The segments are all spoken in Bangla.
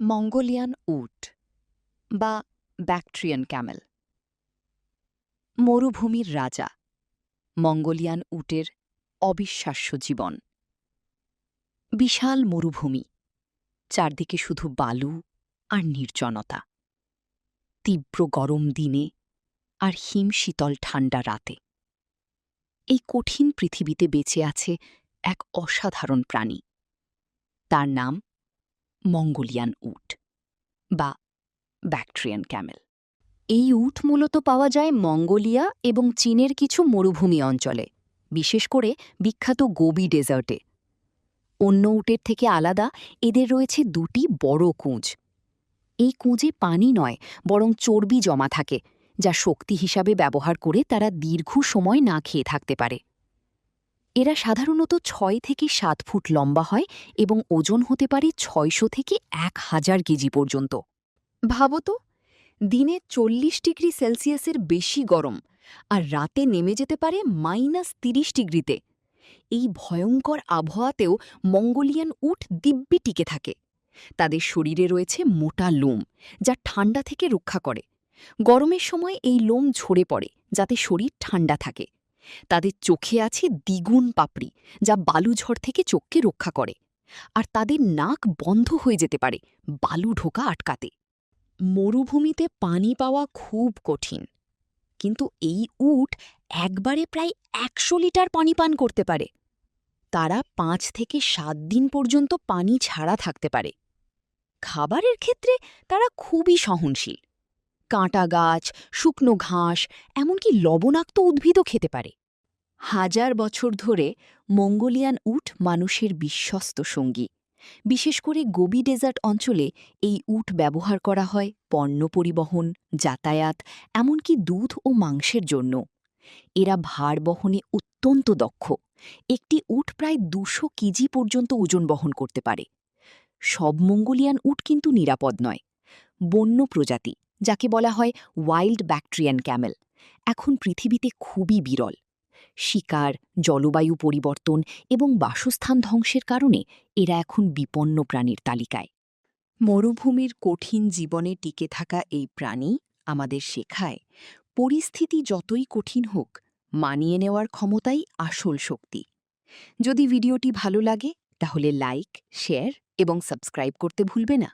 মঙ্গোলিয়ান উট বা ব্যাকট্রিয়ান ক্যামেল। মরুভূমির রাজা মঙ্গোলিয়ান উটের অবিশ্বাস্য জীবন। বিশাল মরুভূমি, চারদিকে শুধু বালু আর নির্জনতা। তীব্র গরম দিনে আর হিমশীতল ঠান্ডা রাতে। এই কঠিন পৃথিবীতে বেঁচে আছে এক অসাধারণ প্রাণী। তার নাম মঙ্গোলিয়ান উট বা ব্যাকট্রিয়ান ক্যামেল। এই উট মূলত পাওয়া যায় মঙ্গোলিয়া এবং চীনের কিছু মরুভূমি অঞ্চলে, বিশেষ করে বিখ্যাত গোবি ডেজার্টে। অন্য উটের থেকে আলাদা এদের রয়েছে দুটি বড় কুঁজ। এই কুঁজে পানি নয়, বরং চর্বি জমা থাকে, যা শক্তি হিসাবে ব্যবহার করে তারা দীর্ঘ সময় না খেয়ে থাকতে পারে। এরা সাধারণত ৬ থেকে ৭ ফুট লম্বা হয় এবং ওজন হতে পারে ৬০০ থেকে ১,০০০ কেজি পর্যন্ত। ভাবত, দিনে ৪০ ডিগ্রি সেলসিয়াসের বেশি গরম আর রাতে নেমে যেতে পারে -৩০ ডিগ্রিতে। এই ভয়ঙ্কর আবহাওয়াতেও মঙ্গোলিয়ান উট দিব্যি টিকে থাকে। তাদের শরীরে রয়েছে মোটা লোম, যা ঠান্ডা থেকে রক্ষা করে। গরমের সময় এই লোম ঝরে পড়ে যাতে শরীর ঠান্ডা থাকে। তাদের চোখে আছে দ্বিগুণ পাপড়ি, যা বালুঝড় থেকে চোখকে রক্ষা করে। আর তাদের নাক বন্ধ হয়ে যেতে পারে বালু ঢোকা আটকাতে। মরুভূমিতে পানি পাওয়া খুব কঠিন, কিন্তু এই উট একবারে প্রায় ১০০ লিটার পানি পান করতে পারে। তারা ৫ থেকে ৭ দিন পর্যন্ত পানি ছাড়া থাকতে পারে। খাবারের ক্ষেত্রে তারা খুবই সহনশীল। কাঁটা গাছ, শুকনো ঘাস, এমনকি লবণাক্ত উদ্ভিদও খেতে পারে। হাজার বছর ধরে মঙ্গোলিয়ান উট মানুষের বিশ্বস্ত সঙ্গী। বিশেষ করে গোবি ডেজার্ট অঞ্চলে এই উট ব্যবহার করা হয় পণ্য পরিবহন, যাতায়াত, এমনকি দুধ ও মাংসের জন্য। এরা ভার বহনে অত্যন্ত দক্ষ। একটি উট প্রায় ২০০ কেজি পর্যন্ত ওজন বহন করতে পারে। সব মঙ্গোলিয়ান উট কিন্তু নিরাপদ নয়। বন্য প্রজাতি, যাকে বলা হয় ওয়াইল্ড ব্যাকট্রিয়ান ক্যামেল, এখন পৃথিবীতে খুবই বিরল। শিকার, জলবায়ু পরিবর্তন এবং বাসস্থান ধ্বংসের কারণে এরা এখন বিপন্ন প্রাণীর তালিকায়। মরুভূমির কঠিন জীবনে টিকে থাকা এই প্রাণী আমাদের শেখায়, পরিস্থিতি যতই কঠিন হোক, মানিয়ে নেওয়ার ক্ষমতাই আসল শক্তি। যদি ভিডিওটি ভালো লাগে তাহলে লাইক, শেয়ার এবং সাবস্ক্রাইব করতে ভুলবে না।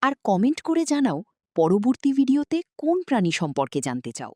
আর কমেন্ট করে জানাও পরবর্তী ভিডিওতে কোন প্রাণী সম্পর্কে জানতে চাও।